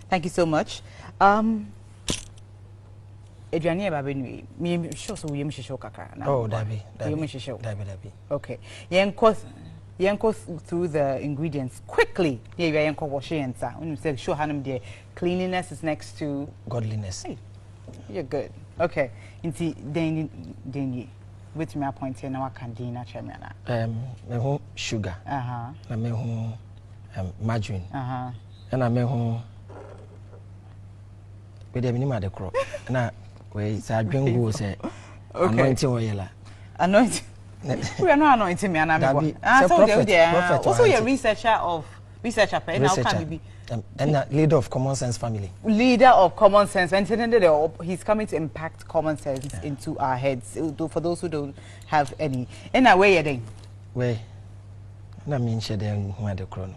Thank you so much. Adriania Babinu, me show so we show kaka. Oh, Dabi. Okay. Yanko through the ingredients quickly. Yeah, yanko washing and sa. When you say show hanum there, cleanliness is next to godliness. Hey, you're good. Okay. Inti dengi. Which me appoint here now can dina chemena. Me ho sugar. Na me ho margarine. Na me ho we dey minimum the crop. Na we say adwengo say anointing oil. Anointing. We are not anointing me, and so there. Also, you're researcher, and now can be and leader of common sense family. Leader of common sense, and he's coming to impact common sense into our heads. For those who don't have any, in a way, then. Way. Na mean, she then who had the crown.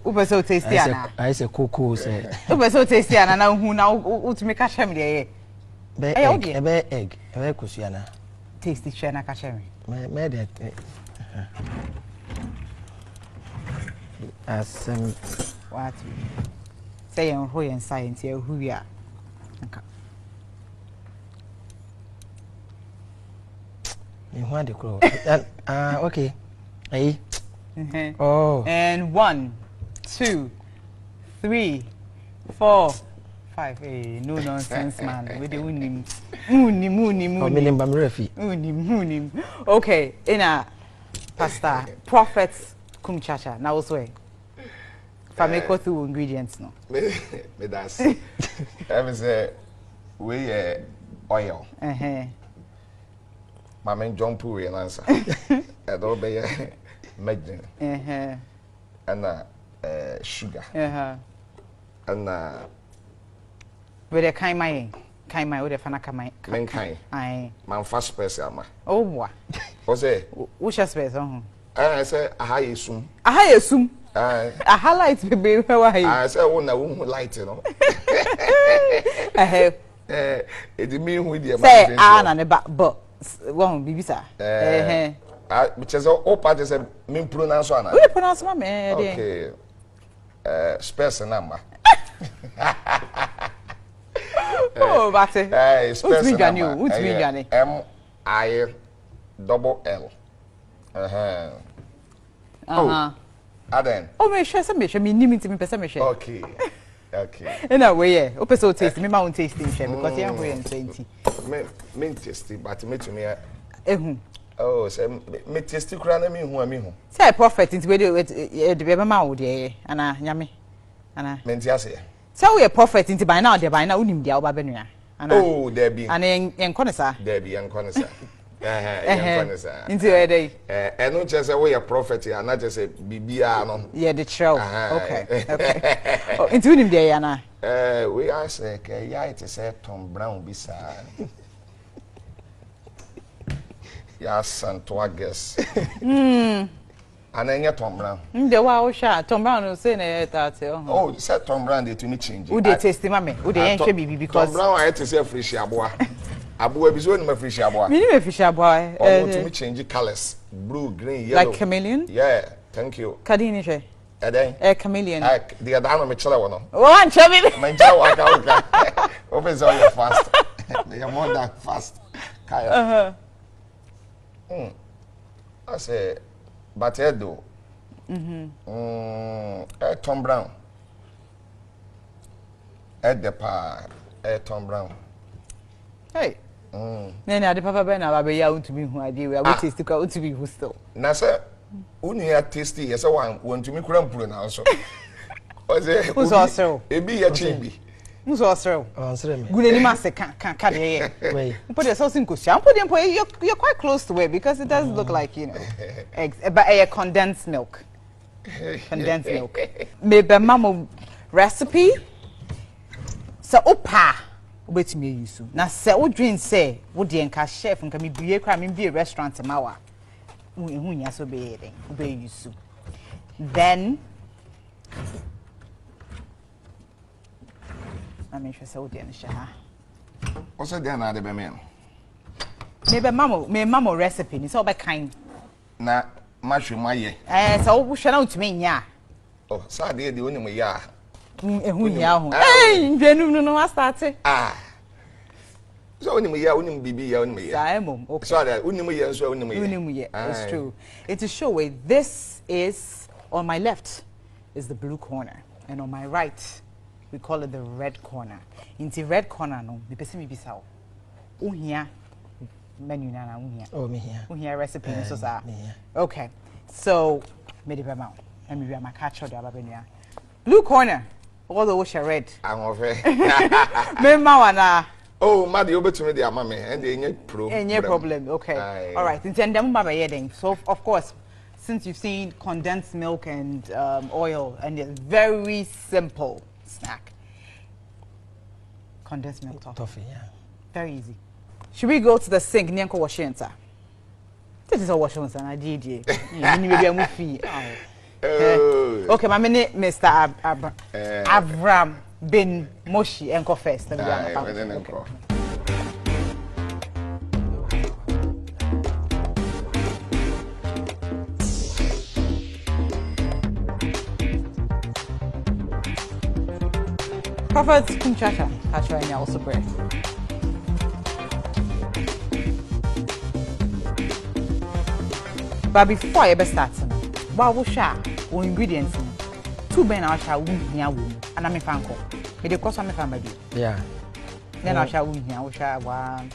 Uber so tasty. I say cocoa say. Uber so tasty, and now who now to make a shame there. Egg, kusiana. Tasty chena kachemi. Me that. As what? Say on who and science here who we are. You want the crow? Okay. Hey. Oh. And 1, 2, 3, 4, 5. Hey, no nonsense, man. We the unim. Unim. Okay, in a Pastor Prophert Kumchacha. Now what's way? If I make go through ingredients, no. Me that's. I was we oil. My main jump we answer. I don't be margarine. And sugar. And with a kind my with a fana kind. Aye. Man fast space ama. Oh boy. What's it? Which space on? I say a high assume. A high assume. A highlight baby where I say one light, you know. I have it mean with the say and the back but one bibisa. Which is all parties mean pronounce one. We pronounce my man. Okay. Space number. Oh, but what's me Johnny? M-I-double-L. Aden. Oh, me share some me name to me person me share. Okay. In a way, yeah. Open so taste me my tasting share because you are way and 20. Me tasty, but me to me. Oh, say me tasty kura na me hu. Say Prophet into we the be ma wo de ana nyame. Ana. Me ntiase. So we a prophet into by now unim dia oba benua. Oh, there be. And en konesa. There be en konesa. Into where they no just say we a prophet and not just say bibia no. Yeah, the show. Okay. Oh, into unim dia yana. We are say ya it say Tom Brown bisa. Ya santo I guess. And then Tom Brown. The wow shot. Tom Brown will say that. Oh, you said Tom Brown they to me change. Who they taste him, who they ain't baby because Tom Brown I had to say fresh aboa. Aboa be so no fresh aboa. Me no fish aboa. Oh, to me change colors. Blue, green, yellow. Like chameleon? Yeah, thank you. Kadini she. Chameleon. The other me chela wono. One chameleon. My jaw waka. Open so you fast. They are more than fast. Kaya. I say but Edo. Tom Brown. The Tom Brown. Hey. Nana Addo Papa Ben Ababe ya to be who idea we are taste to be who still. Na say uni ya tasty yes one want to me kura mpuro na so. O say who's also ebi ya chimbi. Who's also? Answer me. Good any master can there. Wait. Put yourself in cushion. Put them you're quite close to it because it does look like, you know, eggs, but a condensed milk. Condensed milk. Maybe mama recipe. So opa wait me use. Na say o drink say wo de enka chef nka me bie kra me bie restaurant mawa. Hu nya so be use. Then I mean, she said, what's that? Then I be man. Maybe mama recipe. It's all by kind. Na mushroom my ye. So we shall out to me, yeah. Oh, so they the only me yeah. Ehu ya ho. Eh, ndwenu no wa start. So unim ya unim bibi ya unim ya. Saemom. Okay. So that unim ya so unim ya. Unim ya. It's true. It's a show where this is on my left is the blue corner and on my right we call it the red corner. In the red corner no, me pese me bisa o. Uhia menu na uhia. Oh me here. Uhia recipe so sa. Okay. So me de bema. And me be my catch the ababenia. Blue corner. All the wash red. I'm over. Me ma wana. Oh, Maddy, over to me, the amame, and any problem. Okay. All right. So, of course, since you've seen condensed milk and oil, and it's very simple snack. Condensed milk toffee, yeah. Very easy. Should we go to the sink? Nyanko washing sir. This is a washing sir. I did. Maybe I'm fee. Okay, my minute, Mr. Avram Ben Moshe and go first. Prophert Kumchacha Cl also bread. But before I ever start, what will share or ingredients? Two ben I shall win here, and I'm a fan call. It will cost me family. Yeah. Then I shall win here, I shall one.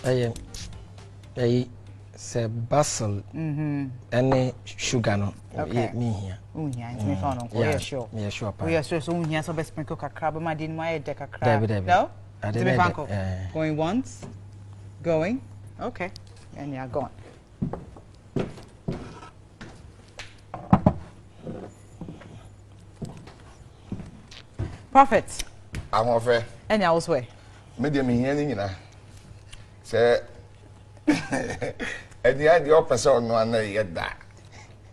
Say basil, any sugar no. Okay. Me here. Me found. Yeah, sure. Yeah, sure. We are sure. So we have some best sprinkle crab. I didn't want to take a crab. No. Going once. Going. Okay. And you're gone. Prophets. I'm over. And I was way. Medium hearing, say, at the end, your person no one yet that.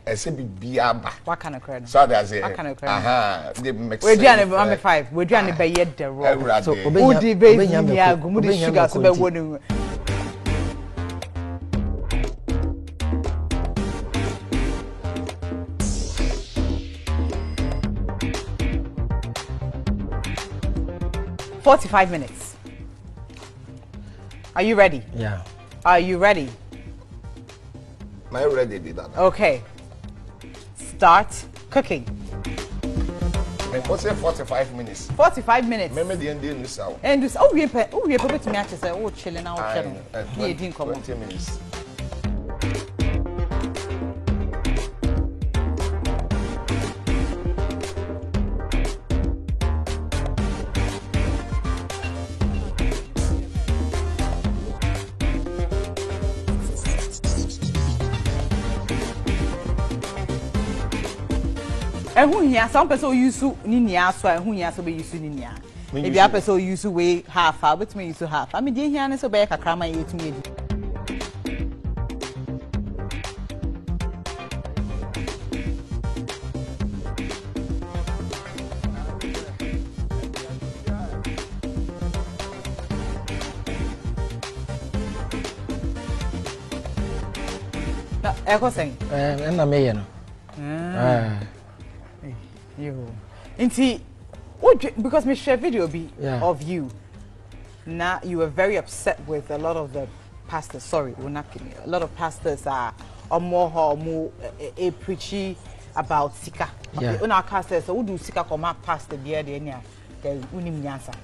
I say be aba. What kind of credit? So that's it. What kind of credit? They make we're doing number 5. We're doing the yet the road. So, Udi baby, yeah, go the sugar so be wooden. "45 minutes. Are you ready? Yeah. Are you ready? Am I ready to that? Okay. Start cooking. What's it 45 minutes? 45 minutes. Remember the Indian news out. And this, oh, we put me at say, oh, chilling out. 20 minutes. Some person use ninia so who here so be use ninia. If you person use way half, but me use half. I mean, dey here so be kakra ma ye tumi edi. Na eko sen. Na me no. Because me share video of you. Now you were very upset with a lot of the pastors. Sorry, we're not kidding. A lot of pastors are more preachy about sika. When our pastors so do sika come up pastor there unim nyansa.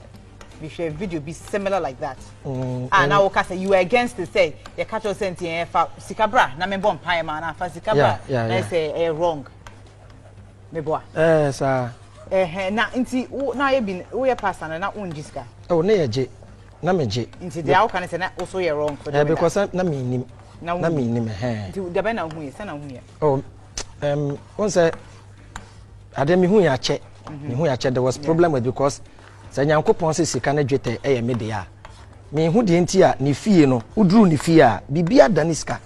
We share video be similar like that. And now say you were against it. Say you catch us saying sika bra na me bon pie man na sika bra. I say wrong. Me boy. Sir. Na inti na ye bin we pastor na unjiska. Oh na ye je. Na me je. Inti they how can say na also you wrong for them. Because na me nim. Na me nim Inti de be na hu ye, say na hu ye. Oh one say ade me hu ya che. Me hu ya che there was problem with because say Nyankopon say sika na dwete e ye me de a. Me hu de nti a ne fie no, uduru ne fie a bibia da ne sika.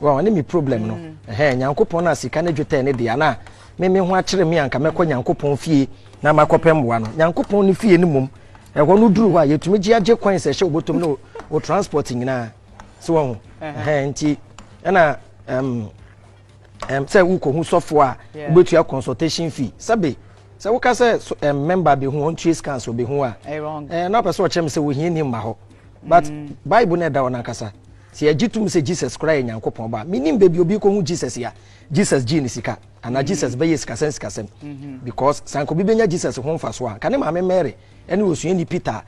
Wa ne me problem no. Nyankopon na sika na dwete ne de a na me hu a kire me anka mekọ Nyankopon fie na makopem wa no. Nyankopon ne fie ne mum. E ho no duru wa yetumi gi age kwan se hye obotom no o transport nyina. So wo nti na say wo ko hu sofo a obetua consultation fee. Sabe So we can say member be who on chase council be who are wrong. No person watch him say we hear him maho. But Bible ne da wona kasa. Se agitum say Jesus cry nyankopon ba. Minim baby obi ko hu Jesus ya. Jesus ji ni sika. Ana Jesus be yes kasem. Because sanko bi benya Jesus ho mfa so a. Kane ma me Mary ene osua ni Peter.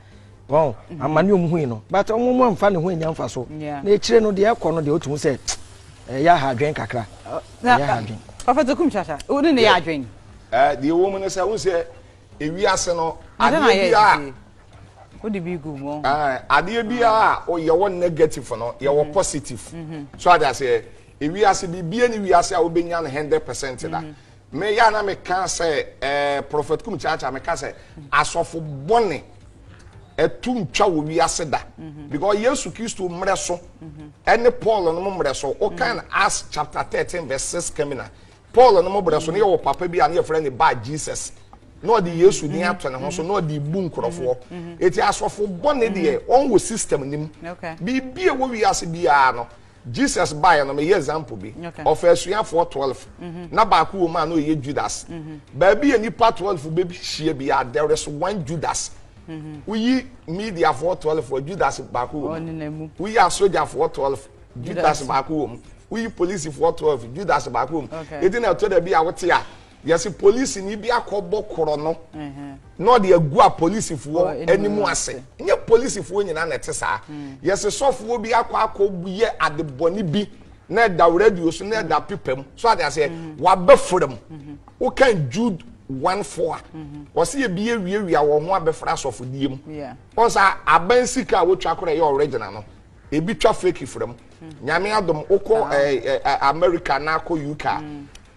Wow, amani omhu no. But omo mfa ne ho enya mfa so. Na ekire no de ekọ no de otumu say ya ha adwen kakra. Ya ha adwen. Prophert Kumchacha, odi ne ya adwen. The woman say who say ewiase no ade bia odi bi gu mo ade bia o ye won negative no ye wo positive so ade say ewiase bibia ni wiase a obenya no 100% da me ya na me kan say Prophert Kumchacha me kan say asofo bone etum twa wo wiase da because Yesu Kristo mre so ene Paul no mre so o kan Acts chapter 13 verse 6 kemina Paul no mo bra so ne wo papa bi an ye friend ba Jesus no the Yesu ni ato ne ho so no the bu nkrofo eti asofo bone de on wo system nim bi bi e wo wi ase bia no Jesus buy no me example bi of asuafo 12 na ba ko wo ma no ye Judas ba bi enipa 12 be bi hie bia there is one Judas we media for 12 for Judas ba ko wo we are soldier for 12 Judas ba ko wo we police for 12 Judas back home it na to the be awete a yes police ni bi akobo koro no no de agua police for animu ase nye police for nyina na tesa yes sofo bi akobuye adeboni bi na da radio so na da pipam so ade say wa befrem o kan Jude 1:4 o se bi ewiewia wo ho abefra sofo diem o sa abansika wo twa koro ye original no ebi twa fake frem nyame adom oko America na ko UK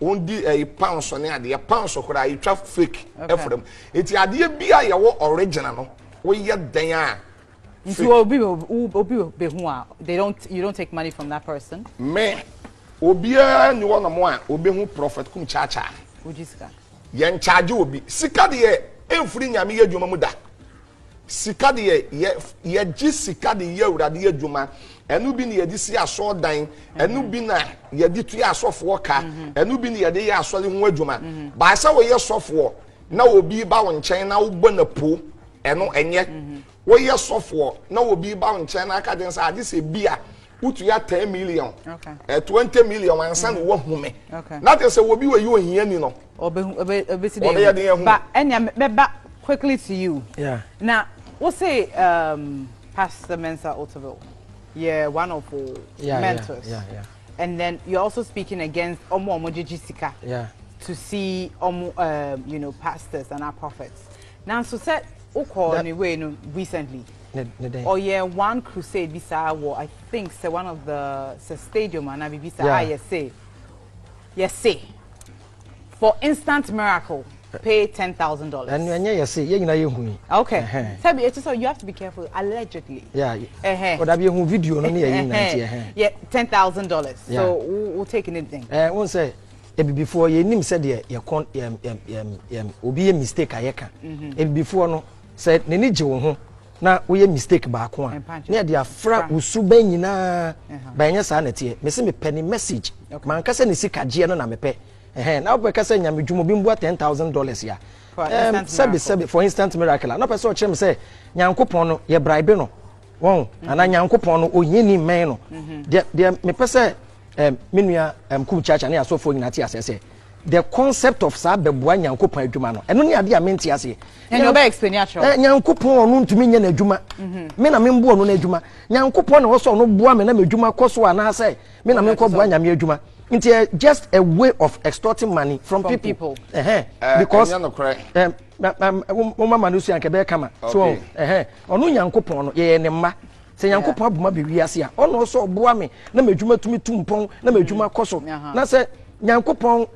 ondi pounds ne ade pounds kora e twa fake efrem eti ade bia ye wo original no wo ye dan a so obi be hu a you don't take money from that person me obi ni wono mo a obi hu Prophert Kumchacha ojisika ye charge obi sika de emfuri nyame ye dwuma mu da sika de ye jisika de ye urade ye dwuma enu bi ni yedi si aso dan enu bi na yedi tu asofo ka enu bi ni yedi ya asole ho adwuma ba sa wo ye sofo na obi ba wo nchen na wo gbo na po enu enye wo ye sofo na obi ba wo nchen na aka den sa ade se bia utu ya 10 million 20 million ansa no wo hume na te se wo bi wo yi ohia ni no obesi dey but enya beba quickly to you now we'll say Pastor Mensa Otabil. Yeah, one of our mentors. Yeah. And then you're also speaking against Omo Jisika. Yeah. To see pastors and our prophets. Now, so said Oko anyway recently. Oh yeah, one crusade bisa war. I think say one of the stadium and I bisa yes. For instant miracle. Pay $10,000. And when you say, okay. So you have to be careful. Allegedly. Yeah. But I be a video no yeah, $10,000. So we'll take anything. One say before you name said be a mistake ayeka. Before no said ne nije wo ho na we mistake ba ko a. Na dia fra usuba nyina ba nya sa na tie. Me se me penny message. Man kasa ne sika je no na me pe. Now because I am $10,000 ya. For instant miracle. No person chem say nyankopon no ye bribe no. Won ana nyankopon no oyeni men no. De me pese menua Kumchacha na asofo nyina ti asese. The concept of sa beboa nyankopon adwuma no. Eno ne ade a menti ase. And you be explain actually. Nyankopon no ntumi nya na adwuma. Me na membo no na adwuma. Nyankopon na wo so no boa me na adwuma koso ana say me na menko boa nyame adwuma. It's just a way of extorting money from people. Because mama no sian kebe kama. So onu nyankopon no ye ne mma. Se nyankopon abuma be wiase a ono so boa me na madwuma tumi tumpon na madwuma koso. Na se nyankopon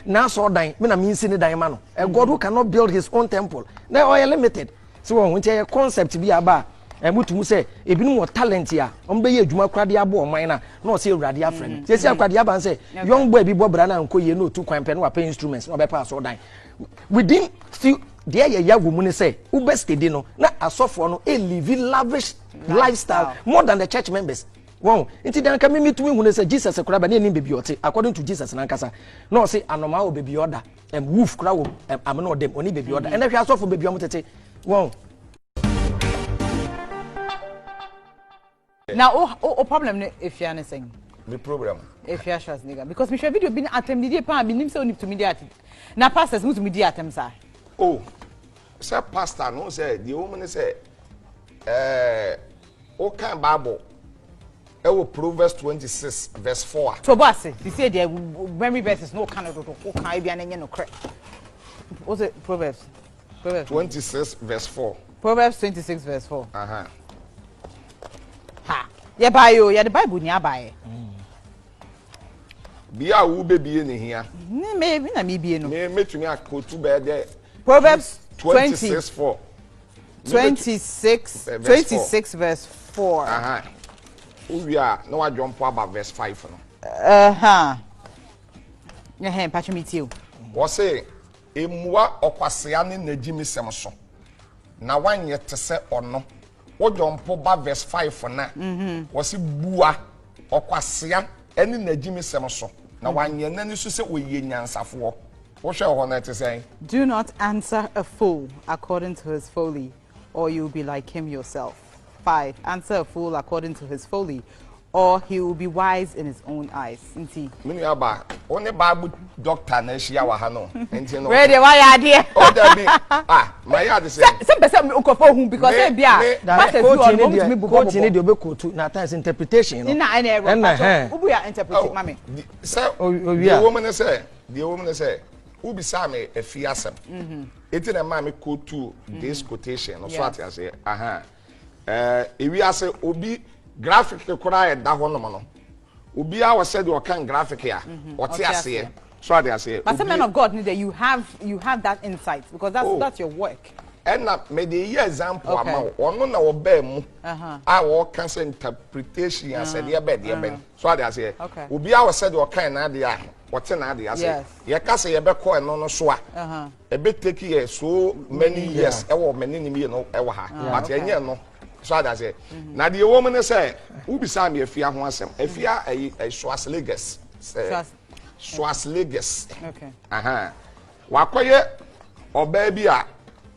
na so dan me na minsi ne dan ma no. God who cannot build his own temple. Na oil limited. So when a concept bi aba mutumu say ebinum what talent ya ombe ye adwuma kwade abo oman na o say urade afren say say kwade aba say young boy bi bobra na nko ye no tu kwan pe na pay instruments na be pass all dan within still there ye yawo mu ne say ube steady no na asofo no a live lavish lifestyle more than the church members Wow, inti dan ka me to hu say Jesus kura ba ne nim baby ote according to Jesus na nkasa. No say anoma wo baby order wolf kura wo am no dem oni baby order. And hwe aso for baby omotete. Wow. Now problem if you anything. The problem. If you trust nigga because me share video been attempt the pa me nim say oni to media. Na pastors must media attempt sir. Oh. Say pastor no say the woman say o kan Bible Proverbs 26 verse 4. So boss, you say there memory verses no kind of o kan bia na no correct. What's it Proverbs 26 verse 4. Proverbs 26 verse 4. Ha. Yeah buy you, yeah the Bible ni abaye. Bia wo be bie ne hia. Me na me bie no. Me metumi akotu be there. Proverbs 26 4. 26 verse 4. Aha. We are no I jump about verse 5 no. Yeah, patch me too. What say emua okwasea ne najimi sem so. Na wanye te se ono. Wo jump ba verse 5 na. Was bua okwasea ene najimi sem so. Na wanye nani so se oye nyansafo. Wo hwe ho na te say. Do not answer a fool according to his folly, or you'll be like him yourself. 5. Answer a fool according to his folly, or he will be wise in his own eyes. Inti. Mini aba, only Bible doctor na shia wa ha no. Enti no. Ready, why are there? Oh, that be. My yard say. Some person ukofo hu because they bia. What is you on me buko. Coach ni de obekotu na times interpretation no. Na na error. Ubu ya interpret mama. Say, the woman say, ubi sa me efiasem. Eti na ma me quote to this quotation. No so what I say. Ewi ase obi graphic kura e da ho no no. Obi a was said o kan graphic here. What I say. So what I say. But some men of God need that you have that insight because that's your work. And na me the example ama ono na wo ba mu. A wo kan say interpretation as e dey be dey. So what I say. Obi a was said o kan na dey a what na dey say. Ye ka say ye be ko eno no so a. E be take ye so many years e wo many ni me no e wo ha. But enye no. So that say. Now the woman say, "Who be some afia ho asem? Afia a Schwarzenegger's. Schwarzenegger's. Okay. Wakoye oba bi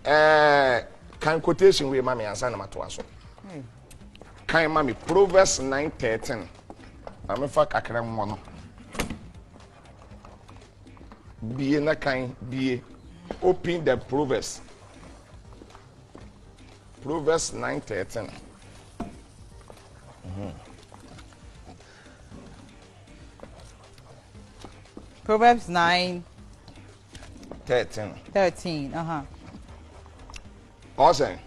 a kan quotation we mama ansa na mato aso. Kan mama Proverbs 9:13. Am fa kakra mo no. Bie na kan bie. Open the Proverbs. Proverbs 9:13. Proverbs 9:13. Awesome.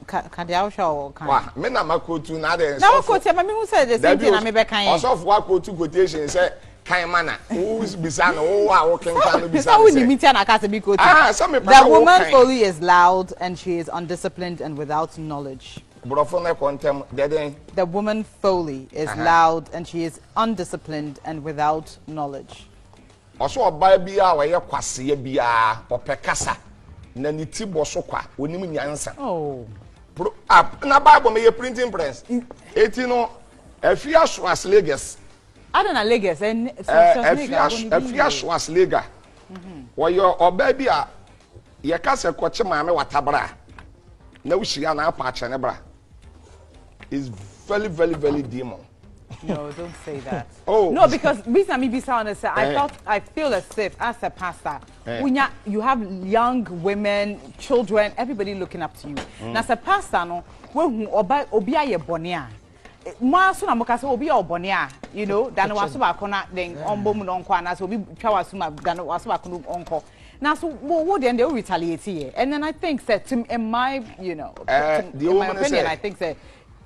Can you show? Wa, me na makotu na dey. Na quote me who said the same thing na me be kan. Also for quote quotation say kan mana. Who is bisana? Who are working kan bisana. So we meet na case be quote. The woman folly is loud and she is undisciplined and without knowledge. The woman folly is loud and she is undisciplined and without knowledge. Also oba bia we ye kwase bia opekasa na ni ti boso kwa onim nyansa. Oh. Na Bible me printing press. Eti no afia Schwarzenegger's. I don't know Lagos and afia Schwarzenegger. Wo oba bia ye ka se koche maame watabra. Na wuhia na apa ache ne bra. Is very very very demon. No, don't say that. Oh. No, because I feel as if as a pastor, when you have young women, children, everybody looking up to you. Now as a pastor, no, when obi aye bonia, mo so na mo ka say obi aye bonia, you know, dan waso ba kona den ombo mu no nkwa na so obi twa waso ma dan waso ba kono onko. Now so what then they will retaliate here. And then I think that in my, you know, in my opinion, I think that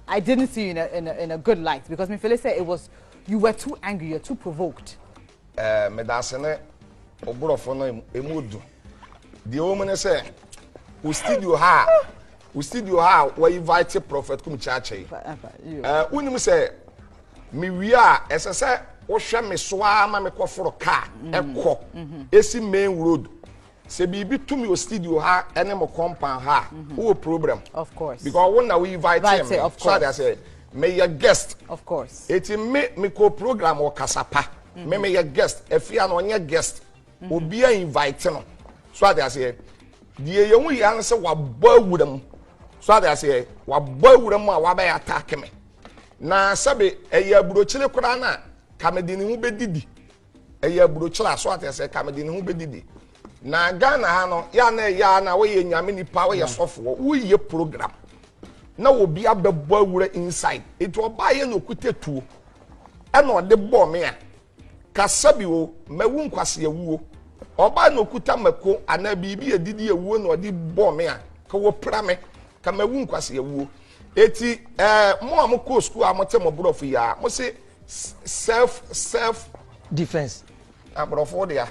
I didn't see you in a good light because me feel say it was you were too angry, you're too provoked. Me da sene oborofo no emudu. The woman say we studio ha we invite Prophert Kumchacha Cl. Unim say me wi a ese say wo hwe me so ama me koforo car ekọ esi main road. Se bibi to me studio ha ene mo compound ha wo problem of course because when we invite him of so course. they say me your guest. Of course. Eti me ko program o kasapa. Me your guest. Efia no onye guest. Obi a invite no. So ade ase. Die ye hu ya no se wabɔ awuram. So ade ase wabɔ awuram a waba ya attack me. Na sabe eye aburochile kura na kamedi ni hu bedidi. Eye aburochile so ade ase kamedi ni hu bedidi. Na Ghana ha no ya na we ye nyame nipa we ye sofo wo ye program. Na obi abɛbɔ awura inside. It oba ye no kutetuo. Ɛna ɔde bɔ me a kasabi o mawu nkwase awuo. Oba no kuta mako ana bibi edidi awuo na ɔde bɔ me a ka wo pra me ka mawu nkwase awuo. Eti mo amko school amote mo brofo ya mo se self defense abrofo dia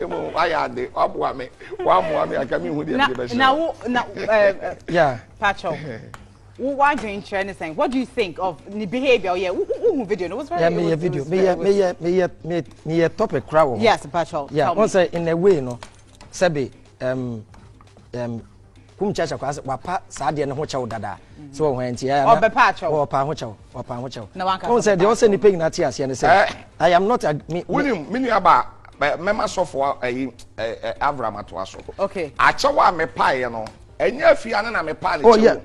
emo ayade abua me wa mo me aka me hu dia be be now yeah Pacho why do you saying what do you think of the behavior video it was very me topic crowd yes Pacho yeah one say in a way no sabe Kumchacha Cl wapa saade ne ho chew dada so ho enti ya na Pacho wapa ho chew one say they also ni pay na tia se ne say I am not mini aba mema sofo Avram ato aso okay achewa me pae no enya afia na me pae oh yeah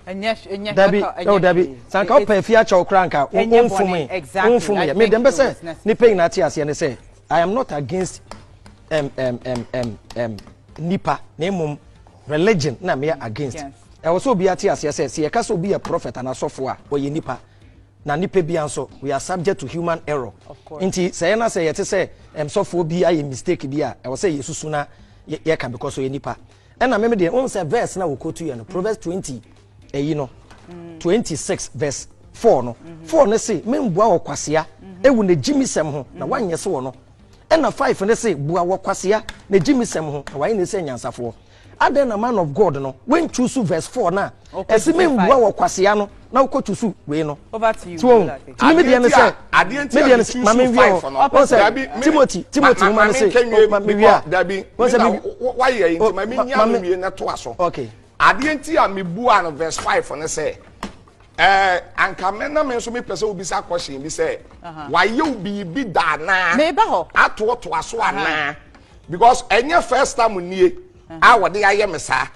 enya Dabi sanka o pa afia chew kranka onfumi me dem be say ni pay na tia se ne say I am not against nipa na mum religion na me against e wo so obi ati ase say ye ka so obi a prophet and asofo a o ye nipa na nipa bi anso we are subject to human error nti say na say yete say sofo bi aye mistake bi a e wo say yesusu na ye ka because o ye nipa e na me de on say verse na wo quote you no Proverbs 20 26 verse 4 no 4 ne say memboa okwasea ewu na gimisem ho na wanye se wo no e na 5 ne say bua wokwasea na gimisem ho na wanye ne say nyansafo Aden a man of God no when choose verse 4 na esime mbuwa wo kwasea no na wo choose we no over to you so me dey na say mama wi o say Timothy woman say me wi a Dabi why ye nti mama nya me wi na to aso okay adenti a me bua no verse 5 no say anka me na me so me pese obi sa question bi say why you bi da na me ba ho ato aso ana because enye first time nie I de aye me sa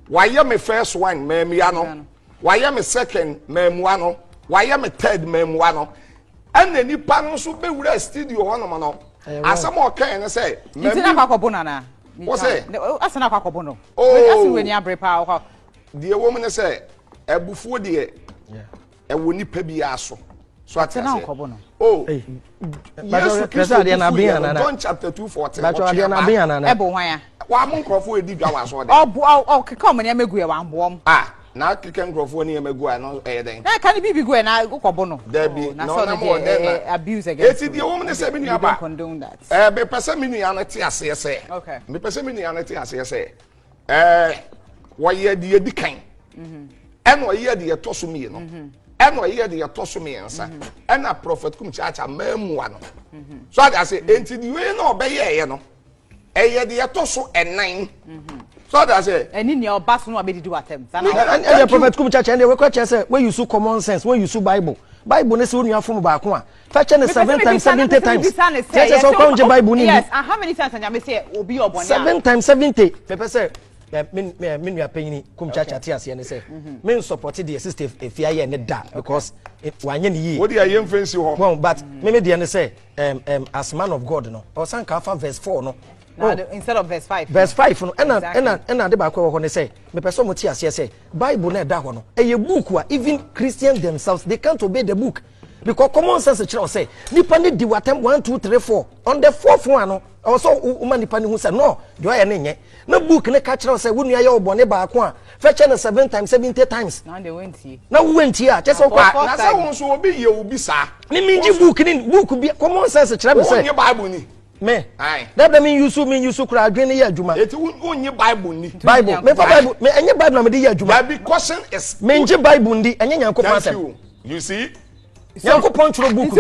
why me first one memia no why me second memua no why me third memua no and the nipa no so be wura studio hono mo no asem o kan ne say memia kwakobo na what say asena kwakobo no asi we ni abrepa kwa the woman ne say ebufuo de e wo nipa bi aso so atena kwakobo no oh yes Christ na bia na John chapter 2:14 but na bia na ebo hwan ya wa mon krofo edi dwa wa so de keka mo ne amegu e wa mbom na keka krofo ne amegu a no den kan bibi gu e na kokobo no Dabi na so de abuse against eti the woman say me nua ba be pese me nua na te ase se okay me pese me nua na te ase se wo ye de edi kan eno ye de to so me no eno ye de to so me nsa ena Prophert Kumchacha mamua no so I say enti the way no obeye ye no eye de to so enan so that say eni ne oba so no abedi do atem and the Prophert Kumchacha and we question say when you use common sense when you use Bible ne say onu afom ba ko a fetch ne 7 times 70 times yes so come je Bible ni yes and how many times anya me say obi obone 7 times 70 pepe say me nua panyini Kumchacha tiase ne say me support the sister efia ye ne da because wanye ne yi what dey aye mfensi ho well but me dey ne say as man of God no o san ka fa verse 4 no instead of verse 5 verse 5 no ena de ba kwa ho ne say me person mo tiase say Bible na da ho no eye book wa even Christians themselves they can't obey the book because common sense kira say nipa ne di watem 1 2 3 4 on the fourth one no also woman nipa ne hu say no do aye ne nye na book ne ka kira say wonu aye obone ba ko a fetch ne 7 times 70 times na they went here na we went here just so na say won so obi ye obi sa ni minji book bi common sense kira be say onye Bible ni me that mean you so kura adwene ye adwuma eti onye Bible ni Bible me for Bible me enye Bible na me de ye adwuma that be caution is minji Bible ndi enye nyankopon asem you see nyankopon churo book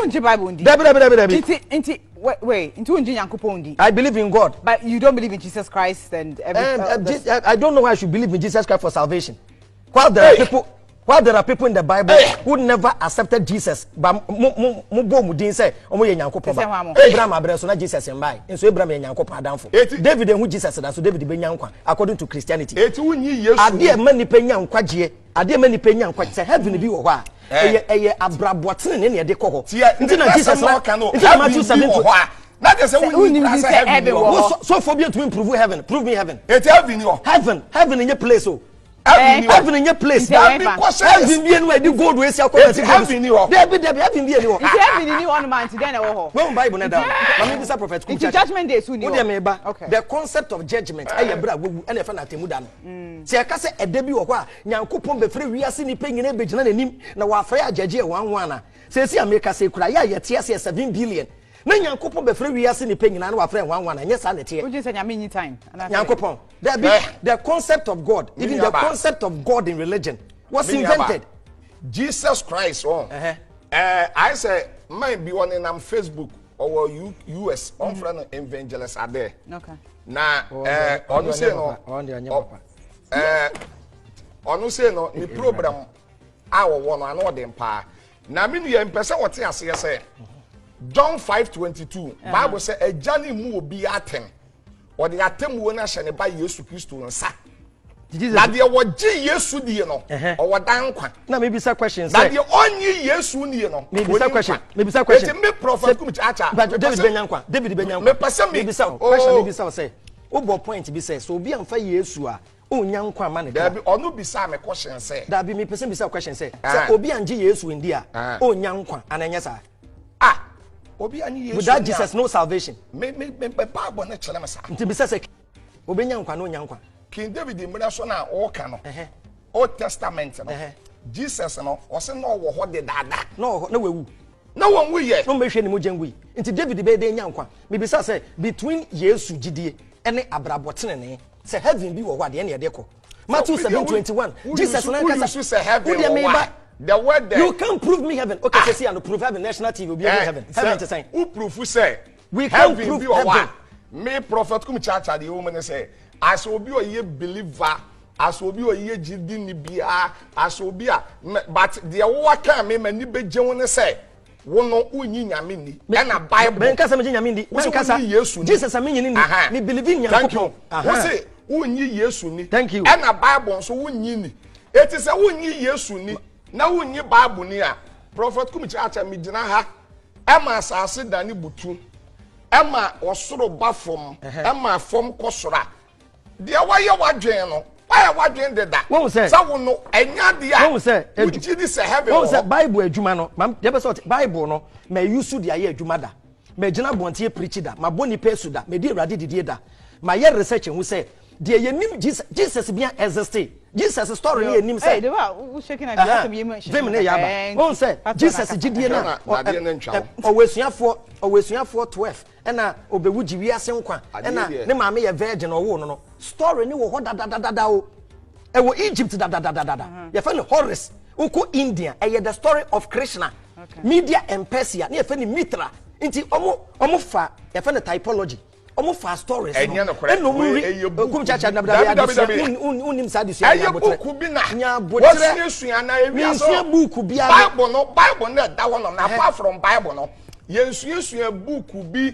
unji Bible ndi dabi wait into unji nyankopon ndi I believe in God but you don't believe in Jesus Christ and everything I don't know why I should believe in Jesus Christ for salvation While there are people in the Bible who never accepted Jesus, but Mudin say, Omo Yankopa. Abraham Abraso, not Jesus and by. And so Abraham Yankopa down for David and who Jesus and so David Benyankwa, according to Christianity. Are there many penyan quaji? Are there many penyan quaji? Heaven be or why? Abrabwatin in any deco. Jesus Matthew 7. That is a so phobia to improve heaven. Prove me heaven. It's heaven in your place. Oh. Heaven in your place. Heaven be anywhere you go to is your heaven in your heaven be anywhere. It's heaven in you on man today. No Bible na down. Mama this Prophet Kumchacha. Judgment day soon. Okay. The concept of judgment bra and e fa na temu da no. Se aka se edebi wo kwa Nyankopon be free wiase ni pengine be gina nanim na wa fra agege e 11 na. Se si America se kura ya yete 7 billion. Na Nyankopon be free wiase ni pengina na wa fra 11 na nyesa na tie. Would you say nyame time? Nyankopon. The concept of God, even the concept of God in religion was invented. Jesus Christ, I say, might be on in Facebook or US, on friend evangelists are there. Okay. Now, on say no, the program, our one another empire. Now, mean you in person what I say, John 5:22, Bible say, a journey mu be at him. Or the attempt when I shall buy Jesus Christ and sa. That there was Jesus, or what Dankwa. Now, maybe some questions. That the only Jesus, maybe some question. Maybe some question. Me Prophert Kumchacha. But David Benyankwa. Me person maybe some question. Maybe some say. Obo point be say. So be am fa Yesu a. O Nyankwa man. There be onu bisa me question say. That be me person bisa question say. Say obi anje Yesu ndi a. O Nyankwa ananya sa. Without Jesus, no salvation. Me Bible na chere me sa. Nti bi say obi Nyankwa no Nyankwa. King David in so na o ka no. Old Testament no. Jesus no, o se no wo ho de dada. No wewu. No one we ye. No me hwe ni mo jangui. Nti David be de Nyankwa. Me bi say between Yesu gidie ene abrabotene ne. Say heaven bi wo ho ade ne de ko. Matthew 7:21. Jesus na kasa say heaven. The word there. You can't prove me heaven. Okay, say and prove heaven. National TV will be heaven. Heaven to sign. Who proof say? We can't prove heaven. Me Prophert Kumchacha the woman say, as obi o ye believer, as obi o ye jidi ni bia, as obi a but the waka me mani beje won say, wono unyi nyame ni. Na Bible. Ben kasa me nyame ndi. Ben kasa Jesus am nyini ni. Me believe in Nyankopon. Wo say unyi Yesu ni. Thank you. Na Bible so unyi ni. It is a unyi Yesu ni. Na wunyi Bible ni a Prophert Kumchacha mi gina ha ema asase dani butu ema osoro ba fom ema fom kosora de waye wadwen no waye wadwen de da sa wo no enya de a wo say uji di se heaven wo say Bible adwuma no mam de be so Bible no me use de aye adwuma da me gina bontie preach da ma boni pesu da me di urade didie da ma ye research hu say de ye nim Jesus bia exist. Jesus story here nim say. Hey, they were shaking at the time you mentioned. Them ne yaba. On say Jesus gidie na. Owesuafo 12. Na obewu ji wiase nkwa. Na ne maame ye virgin owo no no. Story ni wo ho da o. E wo Egypt da. Ye fa ne Horus. Uko India. E the story of Krishna. Media and Persia. Ne ye fa ne Mitra. Nti omo fa ye fa ne typology. Omo fa stories no Kumchacha na unim sa de suya nya botre suya na ewia book bia Bible na da wono na apart from Bible no yensuya book bi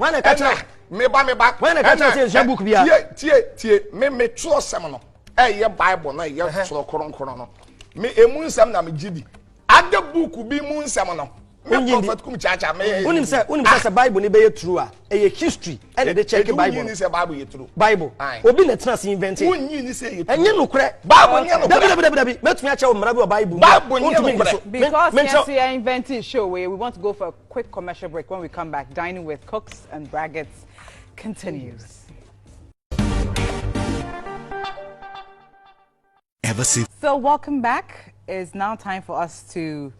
me ba when I catch a book bia tie me tro sem no ye Bible na ye tro kronkron no me emu nsem na me gidi ade book bi mu nsem no Prophert Kumchacha me unim say Bible ni be true a history and they check Bible ni say Bible ye true Bible obi na tena se invent unyi ni say ye true enye nokre Bible nye nokre dabi metumi acha o mra bi Bible nye nokre because yes we are inventing show where we want to go for a quick commercial break. When we come back, Dining with Cooks and Braggots continues. So welcome back. It's now time for us to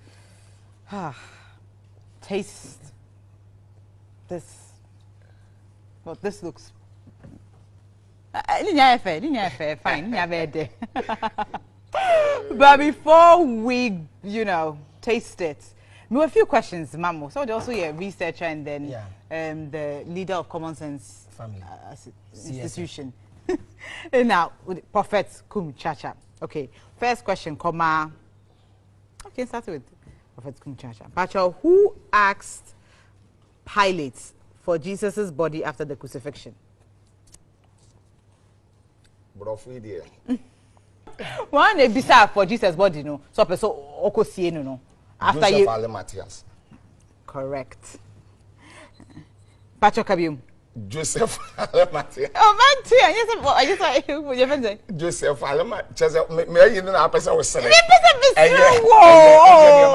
taste this. Well, this looks fine. But before we, taste it, we have a few questions, Mamo. So also a researcher and then the leader of Common Sense Family Institution. And now, Prophert Kumchacha. Okay, First question, comma. Okay, start with Prophert Kumchacha. Pacho, who asked Pilate for Jesus' body after the crucifixion? One a bizarre for Jesus' body, no. So person okosie no. After you. Matthias. Correct. Pacho Kabium. Joseph Matthias. Oh, Matthias. Yes, I just say. Joseph Alema. Me you know a person was saying. Whoa.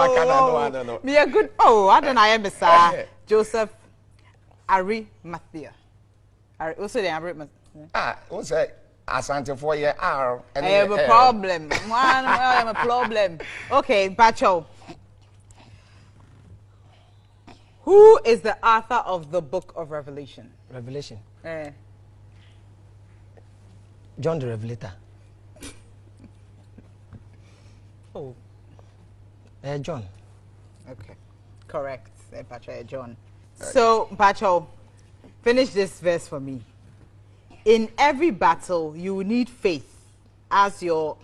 Me a good. Oh, I don't know. I am sir. Joseph Ari Matthias. Ari. Also the Ari Matthias. What's that? Asante for your R. I have a problem. I have a problem. Okay, Pacho. Who is the author of the book of Revelation? Revelation. John the Revelator. Oh. John. Okay. Correct. Pacho, John. So, Pacho, finish this verse for me. In every battle, you need faith as your.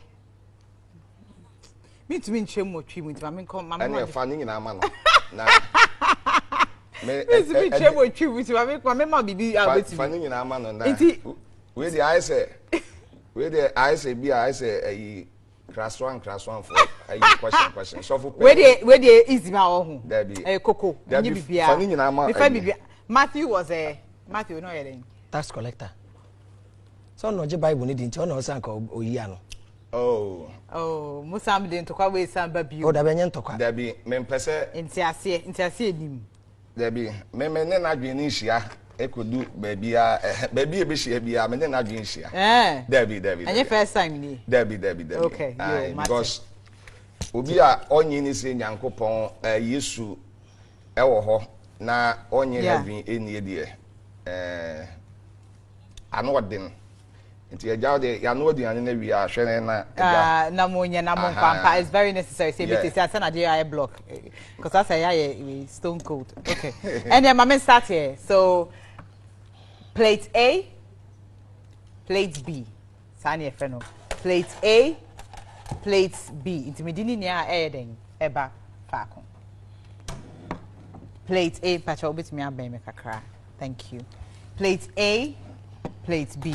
Me to mean chemo chimo. I mean, come, and you're finding in our man. Me to mean chemo chimo. I mean, come, my baby. Finding in our man. Where the I say, be I say a class one for a question. So for where the easy now. There be a cocoa. There be finding in our man. Matthew was a Matthew no heading. Tax collector. So no Bible need into no sanko oyano. Oh, Musam didn't talk away some baby. Oh, there be men pese intercede him. There be men na dwinishia e could do baby baby be she be men na dwinishia. There be. And your first time ni. There be. Okay, because obi a onye ni se Nyankopon Yesu e wo ho na onye heaven eni de anodin. It's very necessary. Say block because I say stone cold. Okay. And then Mama start here. So plate A, plate B. Sani Feno. Plate A, plate B. Intimidini niya adding eba fako. Plate A, pacha obit me abe me kakra. Thank you. Plate A, plate B.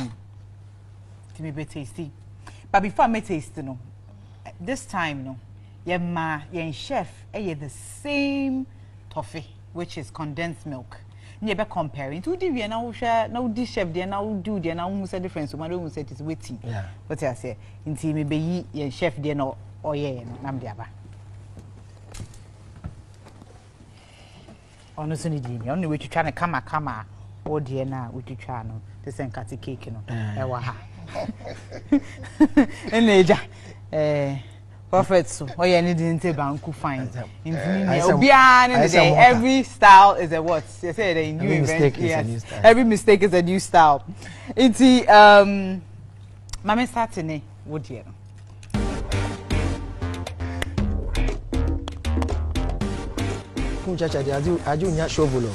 To me be tasty. But before I taste no, this time no, your chef the same toffee, which is condensed milk. You be comparing to the we now share now this chef there now do there now who say difference. So don't say it is waiting. Yeah. What I say, inti me be your chef there no no nam there ba. Ono so ni di ni ono we twa na kama o there na we twa no the same kati cake no e wa ha. Eneja Prophets so any didn't banku fine every style is a what they say a new event. Yes. Every mistake is a new style. It's Mama starting would you Kumchacha aju nya shovulo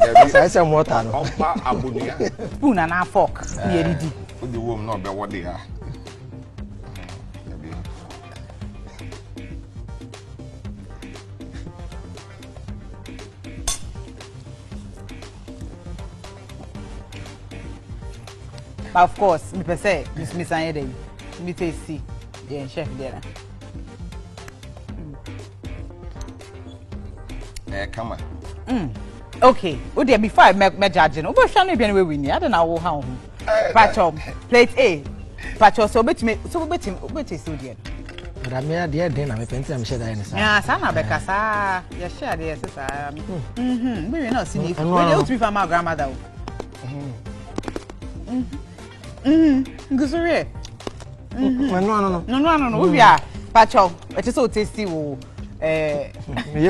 I say water no spoon and a fork near the womb not be what they are. But of course, me per se, Miss Ayede, me tasty, yeah, chef there. Come on. Okay, oh dear, before I make judging, oh, shall me be anyway winning. I don't know how. Pacho, plate A. Pacho, so bet me, so bet him, bet is so dear. But I may dear dinner, me pensing I'm sure that is. Yeah, Sana Becassa, yes, share dear sister. Maybe not see if you to be from my grandmother. Gusure. No. We are Pacho, it is so tasty. You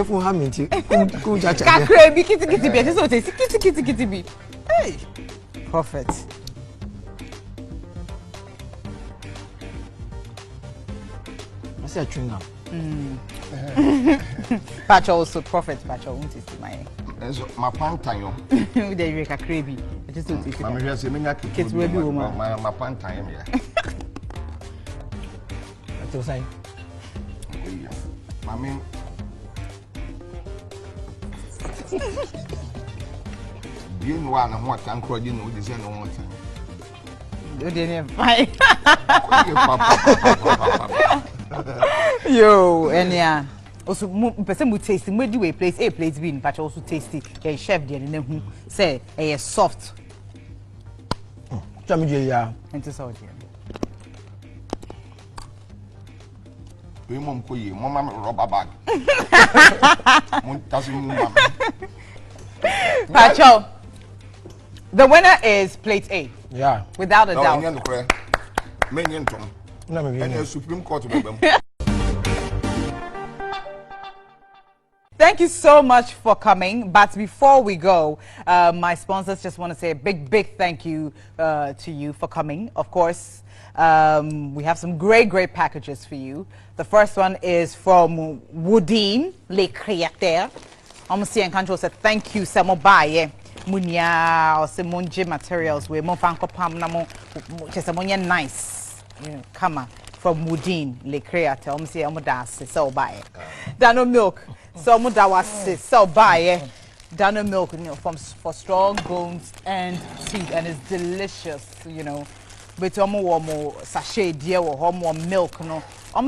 for having to Kakre, kitty, it is so tasty. Kitty, be. Hey, Prophet. I said, chewing up. Pacho also Prophet Pacho won't see my pantayo. There you a crabby. It is so tasty. My kids will be my pantayo. to say. Mami. You know I want to anchor you know this no one time. You didn't fight. Yo, and yeah. Also, person would taste him. Where do we place A place B, but also tasty. A chef there, and who say a soft. Yeah. And to Saudi. We mom koye, mama rubber bag. Pacho. The winner is plate A. Yeah. Without a doubt. And Supreme Court. Thank you so much for coming. But before we go, my sponsors just want to say a big thank you to you for coming. Of course, we have some great packages for you. The first one is from Woodine, Les Créateurs. I'm saying control said thank you, Samo Baye. Munya or Simonje materials where mo fanko pam na mo just nice. Come on. From Woodine, Les Créateurs. I'm saying I'm dance so buy Dano milk. So muda was so buy Dano milk, for strong bones and teeth, and it's delicious, But more sachet dear or more milk,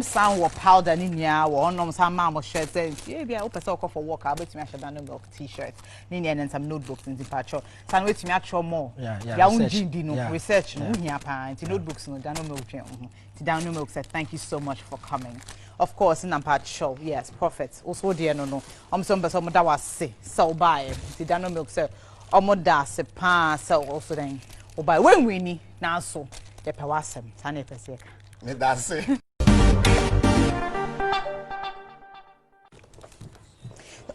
sound or powder ninya or some mama shirt saying, yeah, open so for walk. I bet me I Dano milk t-shirts, ninya and some notebooks in the patcho. So wait me actual more. Research, notebooks no Dano milk. Dano milk said thank you so much for coming. Of course, in part show, yes, prophets. Also, dear no. Some person that was say so buy. The Dano milk said, da se pa so also then. Or by when we need now so the pawasem. Tane pesek. That's it.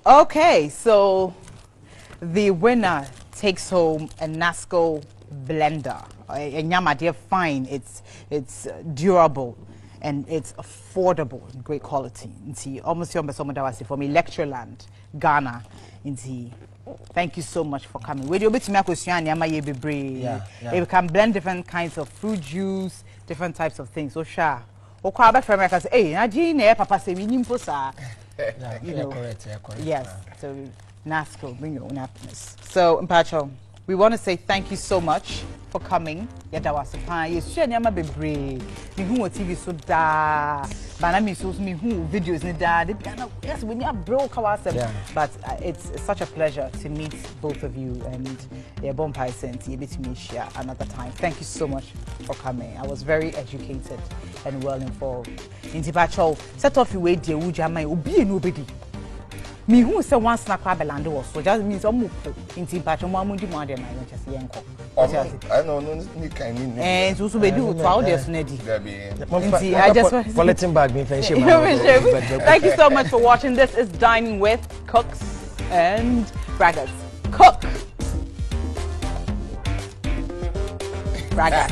Okay, so the winner takes home a Nasco blender. A nyama dear fine. It's durable. And it's affordable and great quality. Almost from Electroland, Ghana. Thank you so much for coming. You can blend different kinds of fruit juice, different types of things. So sure. Say, hey, Papa say we need correct. Yes. So Nasco, bring your own happiness. So Mpacho, we want to say thank you so much for coming. Yada was fine. Yes, share nyama bebre. Me who TV so da. Banami so me who videos ni da. Yes, we need broke ourselves. But it's such a pleasure to meet both of you and yeah, Bompai sent you bit me share another time. Thank you so much for coming. I was very educated and well informed. Intipacho, set off your way dear Ujama ubi nobody. Me who say once na kwa belando was so just means omo inti patcho mo amundi mo ade na yo chese yenko. I know no ni kan ni. Eh so be do to all this na di. I just bulletin bag me friendship. Thank you so much for watching. This is Dining with Cooks and Braggers. Cook. Braggers.